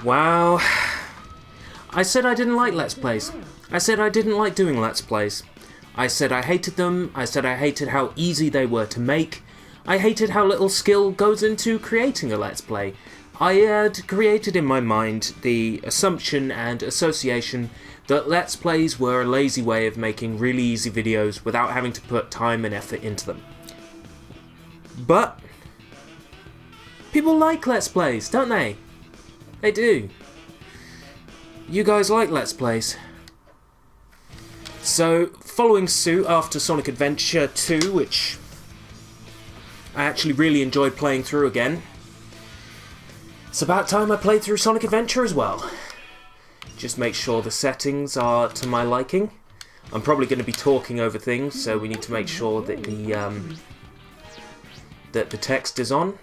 Wow. I said I didn't like Let's Plays. I said I didn't like doing Let's Plays. I said I hated them. I said I hated how easy they were to make. I hated how little skill goes into creating a Let's Play. I had created in my mind the assumption and association that Let's Plays were a lazy way of making really easy videos without having to put time and effort into them. But people like Let's Plays, don't they? They do. You guys like Let's Plays. So, following suit after Sonic Adventure 2, which I actually really enjoyed playing through again, it's about time I played through Sonic Adventure as well. Just make sure the settings are to my liking. I'm probably going to be talking over things, so we need to make sure that the text is on.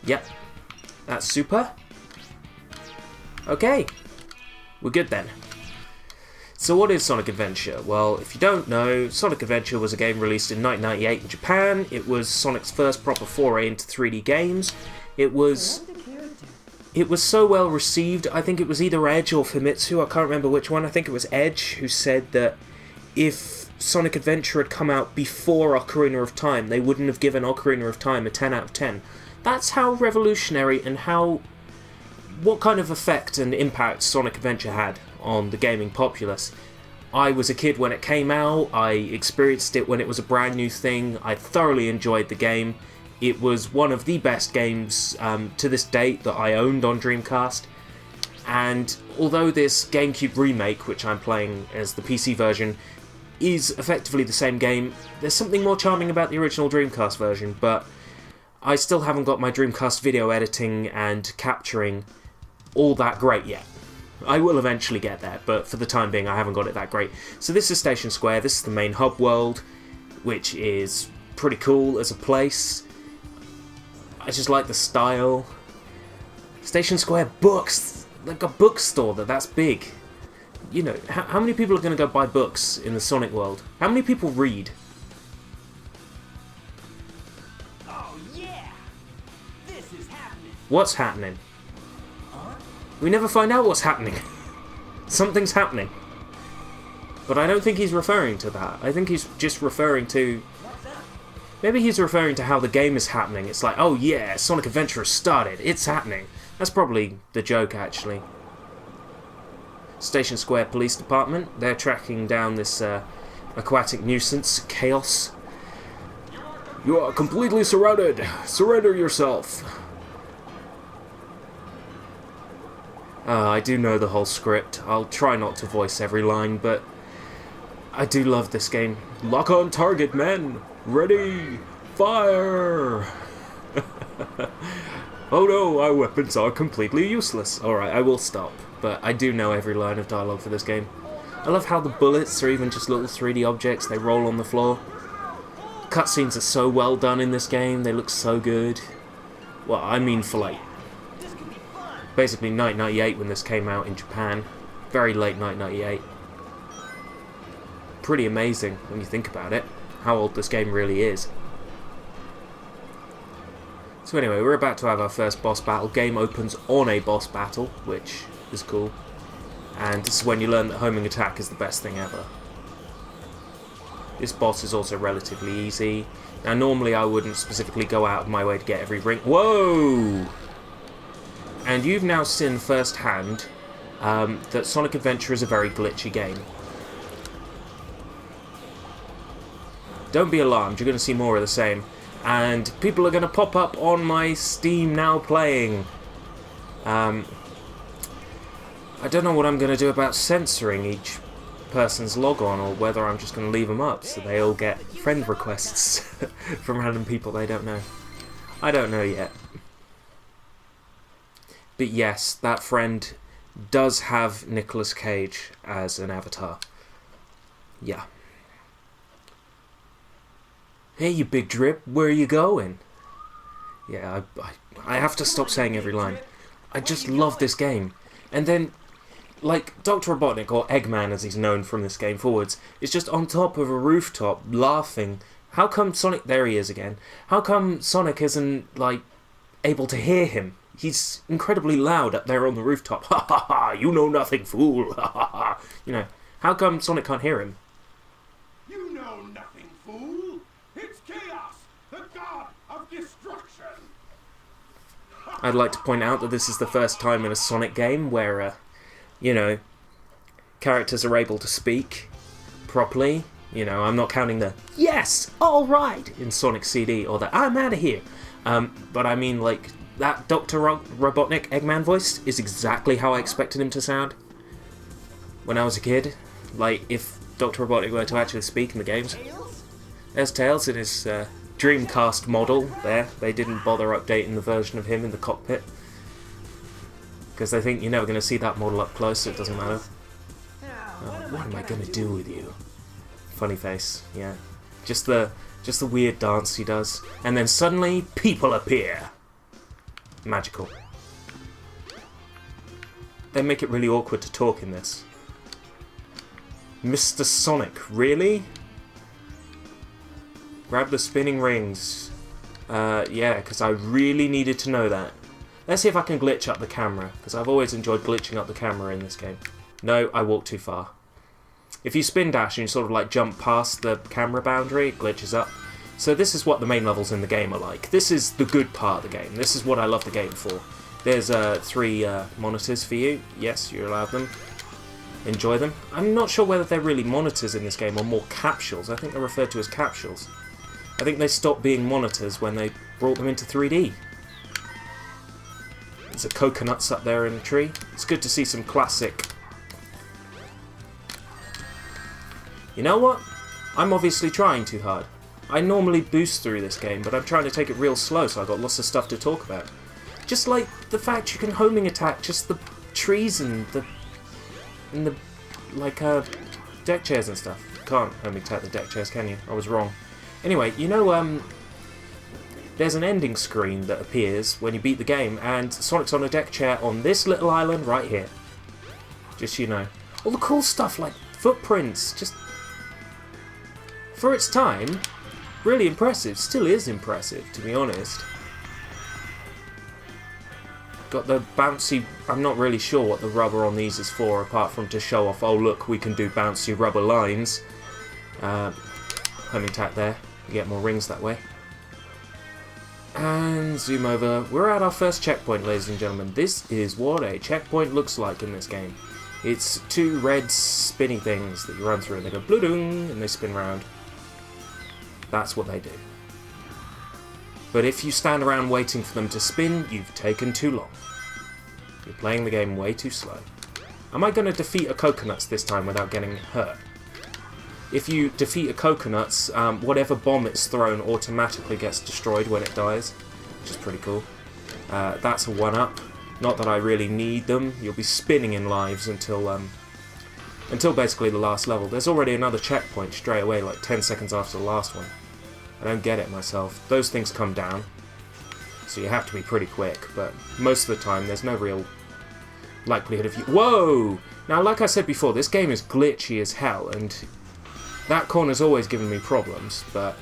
Yep, that's super. Okay, we're good then. So what is Sonic Adventure? Well, if you don't know, Sonic Adventure was a game released in 1998 in Japan. It was Sonic's first proper foray into 3D games. It was so well received. I think it was either Edge or Famitsu, I can't remember which one. I think it was Edge who said that if Sonic Adventure had come out before Ocarina of Time, they wouldn't have given Ocarina of Time a 10 out of 10. That's how revolutionary and what kind of effect and impact Sonic Adventure had on the gaming populace. I was a kid when it came out, I experienced it when it was a brand new thing, I thoroughly enjoyed the game. It was one of the best games to this date that I owned on Dreamcast, and although this GameCube remake, which I'm playing as the PC version, is effectively the same game, there's something more charming about the original Dreamcast version, but I still haven't got my Dreamcast video editing and capturing all that great yet. I will eventually get there, but for the time being I haven't got it that great. So this is Station Square, this is the main hub world, which is pretty cool as a place. I just like the style. Station Square books, like a bookstore that's big. You know, how many people are going to go buy books in the Sonic world? How many people read? Oh yeah! This is happening! What's happening? We never find out what's happening. Something's happening. But I don't think he's referring to that. I think he's just referring to... Maybe he's referring to how the game is happening. It's like, oh yeah, Sonic Adventure has started. It's happening. That's probably the joke, actually. Station Square Police Department. They're tracking down this aquatic nuisance, Chaos. You are completely surrounded. Surrender yourself. I do know the whole script. I'll try not to voice every line, but I do love this game. Lock on target, men! Ready! Fire! Oh no, our weapons are completely useless. Alright, I will stop, but I do know every line of dialogue for this game. I love how the bullets are even just little 3D objects, they roll on the floor. Cutscenes are so well done in this game, they look so good. Well, I mean for like... basically 1998 when this came out in Japan. Very late 1998. Pretty amazing when you think about it, how old this game really is. So anyway, we're about to have our first boss battle. Game opens on a boss battle, which is cool. And this is when you learn that homing attack is the best thing ever. This boss is also relatively easy. Now normally I wouldn't specifically go out of my way to get every ring. Whoa! And you've now seen firsthand that Sonic Adventure is a very glitchy game. Don't be alarmed, you're going to see more of the same. And people are going to pop up on my Steam Now Playing. I don't know what I'm going to do about censoring each person's logon, or whether I'm just going to leave them up so they all get friend requests from random people they don't know. I don't know yet. But yes, that friend does have Nicolas Cage as an avatar. Yeah. Hey, you big drip, where are you going? Yeah, I have to stop saying every line. I just love this game. And then, like, Dr. Robotnik, or Eggman as he's known from this game forwards, is just on top of a rooftop, laughing. How come Sonic... There he is again. How come Sonic isn't, like, able to hear him? He's incredibly loud up there on the rooftop. Ha ha ha, you know nothing, fool. Ha ha ha. You know, how come Sonic can't hear him? You know nothing, fool. It's chaos, the god of destruction. I'd like to point out that this is the first time in a Sonic game where, you know, characters are able to speak properly. You know, I'm not counting the "yes, all right" in Sonic CD or the "I'm out of here." But I mean, like, that Dr. Robotnik Eggman voice is exactly how I expected him to sound when I was a kid. Like, if Dr. Robotnik were to actually speak in the games. There's Tails in his Dreamcast model there. They didn't bother updating the version of him in the cockpit, because they think you're never going to see that model up close, so it doesn't matter. What am I going to do with you? Funny face, yeah. Just the weird dance he does. And then suddenly, people appear. Magical. They make it really awkward to talk in this. Mr. Sonic, really? Grab the spinning rings. Yeah, because I really needed to know that. Let's see if I can glitch up the camera, because I've always enjoyed glitching up the camera in this game. No, I walked too far. If you spin dash and you sort of like jump past the camera boundary, it glitches up. So this is what the main levels in the game are like. This is the good part of the game. This is what I love the game for. There's 3 monitors for you. Yes, you're allowed them. Enjoy them. I'm not sure whether they're really monitors in this game or more capsules. I think they're referred to as capsules. I think they stopped being monitors when they brought them into 3D. There's a coconuts up there in the tree. It's good to see some classic. You know what? I'm obviously trying too hard. I normally boost through this game, but I'm trying to take it real slow, so I've got lots of stuff to talk about. Just like the fact you can homing attack just the trees and the deck chairs and stuff. You can't homing attack the deck chairs, can you? I was wrong. Anyway, you know, there's an ending screen that appears when you beat the game, and Sonic's on a deck chair on this little island right here. Just so you know. All the cool stuff like footprints, just for its time, really impressive. Still is impressive, to be honest. Got the bouncy. I'm not really sure what the rubber on these is for, apart from to show off, oh look, we can do bouncy rubber lines. Homing attack there. You get more rings that way. And zoom over. We're at our first checkpoint, ladies and gentlemen. This is what a checkpoint looks like in this game. It's 2 red spinny things that you run through, and they go bloodung, and they spin round. That's what they do. But if you stand around waiting for them to spin, you've taken too long. You're playing the game way too slow. Am I going to defeat a coconuts this time without getting hurt? If you defeat a coconuts, whatever bomb it's thrown automatically gets destroyed when it dies, which is pretty cool. That's a 1-up. Not that I really need them. You'll be spinning in lives until basically the last level. There's already another checkpoint straight away, like 10 seconds after the last one. I don't get it myself. Those things come down, so you have to be pretty quick, but most of the time there's no real likelihood of you... Whoa! Now, like I said before, this game is glitchy as hell, and that corner's always given me problems, but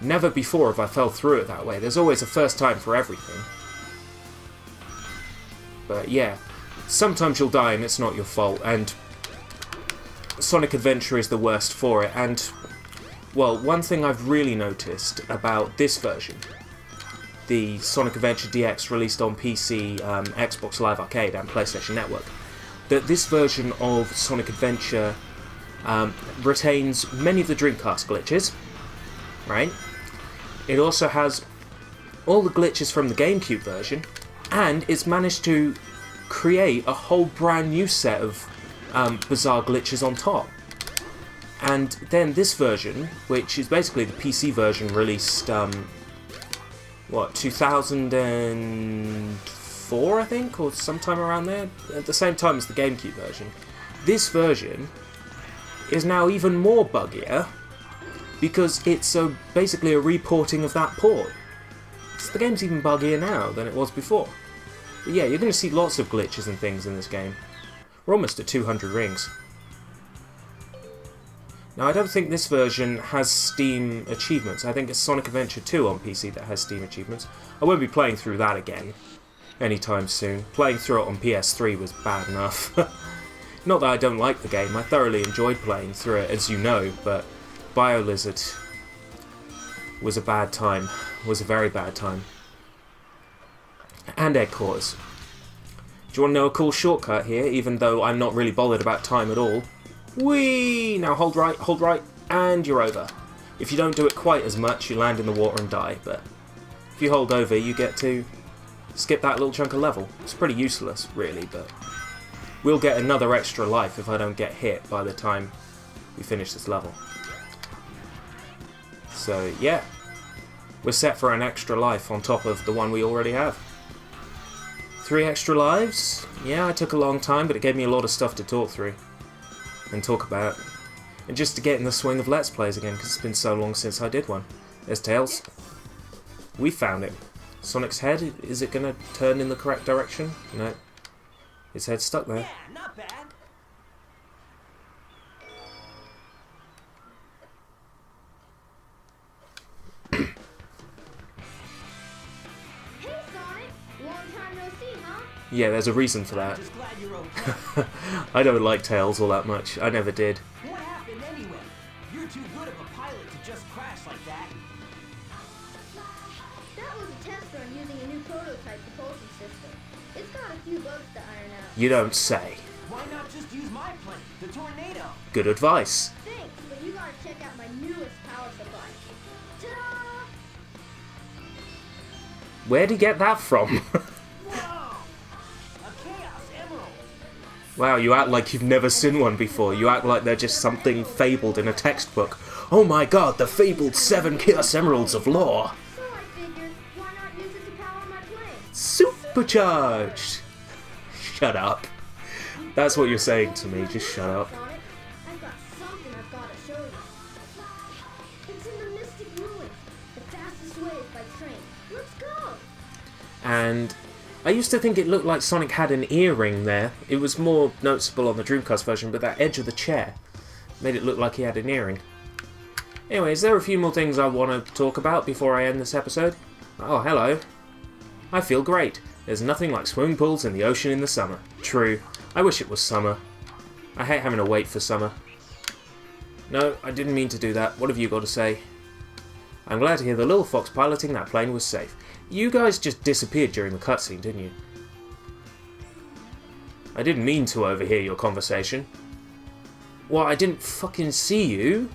never before have I fell through it that way. There's always a first time for everything. But yeah, sometimes you'll die and it's not your fault, and Sonic Adventure is the worst for it. And, well, one thing I've really noticed about this version, the Sonic Adventure DX released on PC, Xbox Live Arcade and PlayStation Network, that this version of Sonic Adventure retains many of the Dreamcast glitches, right? It also has all the glitches from the GameCube version, and it's managed to create a whole brand new set of bizarre glitches on top. And then this version, which is basically the PC version released, 2004, I think, or sometime around there, at the same time as the GameCube version. This version is now even more buggier, because it's basically a reporting of that port. So the game's even buggier now than it was before. But yeah, you're going to see lots of glitches and things in this game. We're almost at 200 rings. Now, I don't think this version has Steam achievements. I think it's Sonic Adventure 2 on PC that has Steam achievements. I won't be playing through that again. anytime soon. Playing through it on PS3 was bad enough. Not that I don't like the game, I thoroughly enjoyed playing through it, as you know, but BioLizard was a bad time. Was a very bad time. And Headquarters. Do you want to know a cool shortcut here, even though I'm not really bothered about time at all? Whee! Now hold right, and you're over. If you don't do it quite as much, you land in the water and die, but if you hold over, you get to skip that little chunk of level. It's pretty useless, really, but we'll get another extra life if I don't get hit by the time we finish this level. So, yeah. We're set for an extra life on top of the one we already have. 3 extra lives? Yeah, I took a long time, but it gave me a lot of stuff to talk through and talk about. And just to get in the swing of Let's Plays again, because it's been so long since I did one. There's Tails. We found it. Sonic's head, is it going to turn in the correct direction? No. His head's stuck there. Yeah, not bad. Hey Sonic, long time no see, huh? Yeah, there's a reason for that. Just glad you're okay. I don't like Tails all that much. I never did. What happened anyway? You're too good of a pilot to just crash like that. That was a test run using a new prototype propulsion system. It's got a few bugs to iron out. You don't say. Why not just use my plane, the Tornado? Good advice. Thanks, but you gotta check out my newest power supply. Ta-da! Where'd he get that from? Whoa! A Chaos Emerald! Wow, you act like you've never seen one before. You act like they're just something fabled in a textbook. Oh my god, the fabled 7 Chaos Emeralds of lore! So I figured, why not use it to power my plane? Supercharged! Shut up. That's what you're saying to me, just shut up. Sonic, I've got something I've gotta show you. It's in the Mystic Ruins. The fastest way is by train. Let's go! And I used to think it looked like Sonic had an earring there. It was more noticeable on the Dreamcast version, but that edge of the chair made it look like he had an earring. Anyways, there are a few more things I want to talk about before I end this episode. Oh, hello. I feel great. There's nothing like swimming pools in the ocean in the summer. True. I wish it was summer. I hate having to wait for summer. No, I didn't mean to do that. What have you got to say? I'm glad to hear the little fox piloting that plane was safe. You guys just disappeared during the cutscene, didn't you? I didn't mean to overhear your conversation. Well, I didn't fucking see you.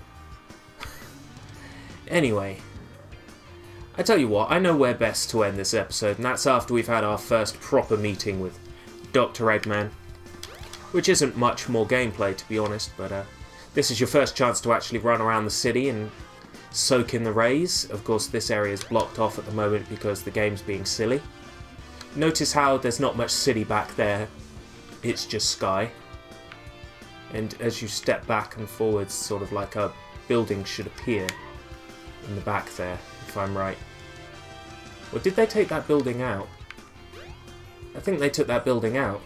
Anyway. I tell you what, I know where best to end this episode, and that's after we've had our first proper meeting with Dr. Eggman. Which isn't much more gameplay, to be honest, but this is your first chance to actually run around the city and soak in the rays. Of course, this area is blocked off at the moment because the game's being silly. Notice how there's not much city back there, it's just sky. And as you step back and forwards, sort of like a building should appear in the back there, if I'm right. Or did they take that building out? I think they took that building out.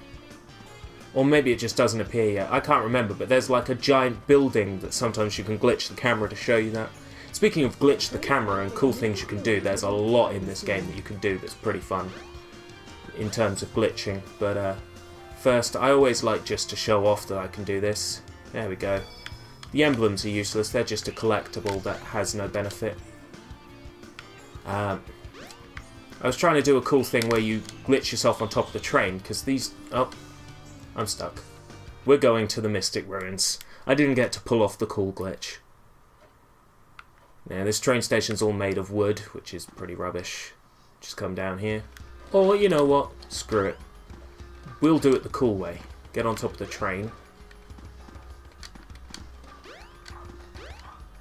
Or maybe it just doesn't appear yet. I can't remember, but there's like a giant building that sometimes you can glitch the camera to show you that. Speaking of glitch the camera and cool things you can do, there's a lot in this game that you can do that's pretty fun in terms of glitching. But first, I always like just to show off that I can do this. There we go. The emblems are useless, they're just a collectible that has no benefit. I was trying to do a cool thing where you glitch yourself on top of the train, because these... Oh, I'm stuck. We're going to the Mystic Ruins. I didn't get to pull off the cool glitch. Now, this train station's all made of wood, which is pretty rubbish. Just come down here. Or, you know what? Screw it. We'll do it the cool way. Get on top of the train.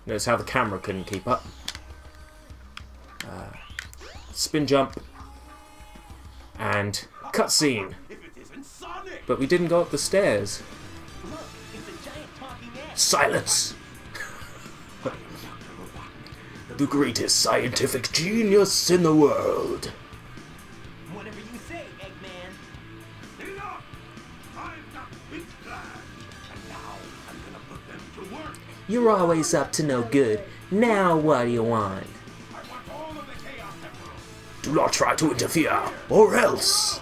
Notice how the camera couldn't keep up. Spin jump. And cutscene. But we didn't go up the stairs. Look, it's a giant talking egg. Silence! The greatest scientific genius in the world. Whatever you say, Eggman. Enough! I've got big plans, and now I'm gonna put them to work. You're always up to no good. Now what do you want? I want all of the Chaos Emeralds. Do not try to interfere, or else.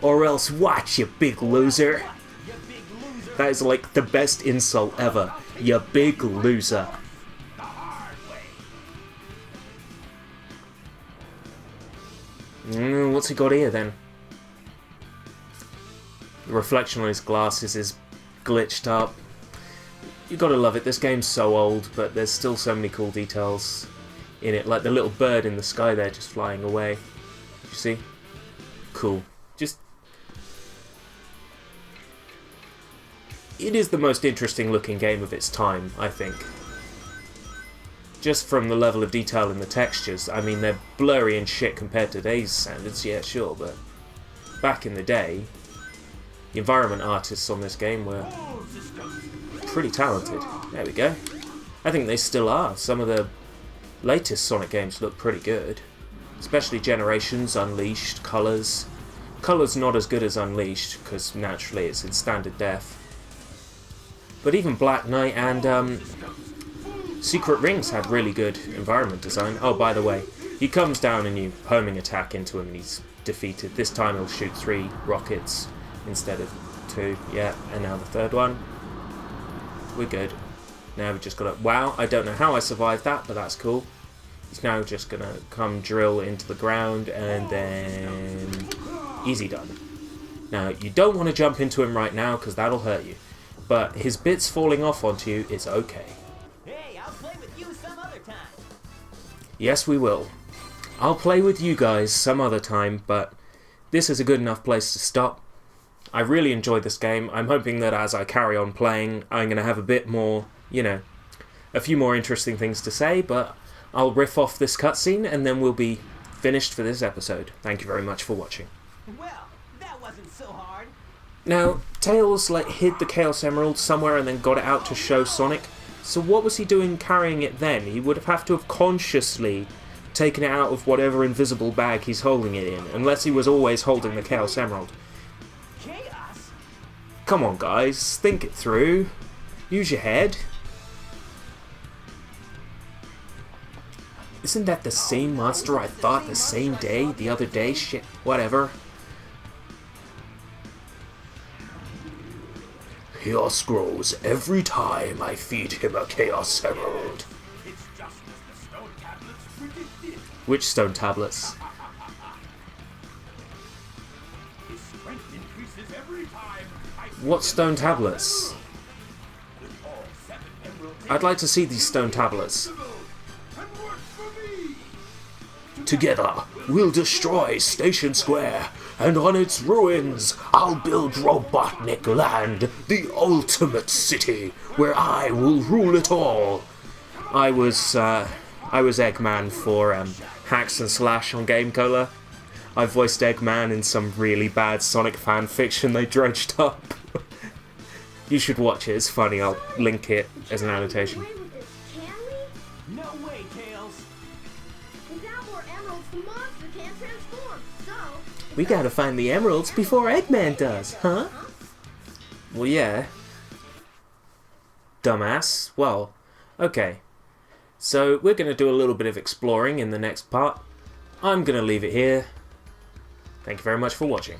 Or else what, you big loser? You big loser. That is like the best insult ever. You big loser. The hard way. What's he got here then? The reflection on his glasses is glitched up. You gotta love it. This game's so old, but there's still so many cool details in it. Like the little bird in the sky there just flying away. You see? Cool. It is the most interesting looking game of its time, I think. Just from the level of detail in the textures. I mean, they're blurry and shit compared to today's standards, yeah, sure, but back in the day, the environment artists on this game were pretty talented. There we go. I think they still are. Some of the latest Sonic games look pretty good. Especially Generations, Unleashed, Colors. Colors not as good as Unleashed, because naturally it's in standard def. But even Black Knight and Secret Rings had really good environment design. Oh, by the way, he comes down and you homing attack into him and he's defeated. This time he'll shoot 3 rockets instead of 2. Yeah, and now the 3rd one. We're good. Now we've just got to... Wow, I don't know how I survived that, but that's cool. He's now just going to come drill into the ground and then... Easy done. Now, you don't want to jump into him right now because that'll hurt you. But his bits falling off onto you is okay. Hey, I'll play with you some other time. Yes, we will. I'll play with you guys some other time, but this is a good enough place to stop. I really enjoyed this game. I'm hoping that as I carry on playing, I'm going to have a bit more, you know, a few more interesting things to say, but I'll riff off this cutscene and then we'll be finished for this episode. Thank you very much for watching. Well, that wasn't so hard. Now, Tails hid the Chaos Emerald somewhere and then got it out to show Sonic. So what was he doing carrying it then? He would have to have consciously taken it out of whatever invisible bag he's holding it in, unless he was always holding the Chaos Emerald. Chaos? Come on, guys, think it through. Use your head. Isn't that the same monster I fought the same day, the other day? Shit, whatever. Chaos grows every time I feed him a Chaos Emerald. It's just as the stone tablets predicted. Which stone tablets? His strength increases every time I What stone tablets? with all 7 emeralds. I'd like to see these stone tablets. And work for me. Together, we'll destroy Station Square, and on its ruins, I'll build Robotnik Land, the ultimate city, where I will rule it all. I was Eggman for Hacks and Slash on Game Cola. I voiced Eggman in some really bad Sonic fan fiction they dredged up. You should watch it, it's funny, I'll link it as an annotation. Play with this, can we? No way, Tails. Without more emeralds, the monster can't transform. So, We gotta find the emeralds before Eggman does, huh? Well, yeah. Dumbass. Well, okay. So, we're gonna do a little bit of exploring in the next part. I'm gonna leave it here. Thank you very much for watching.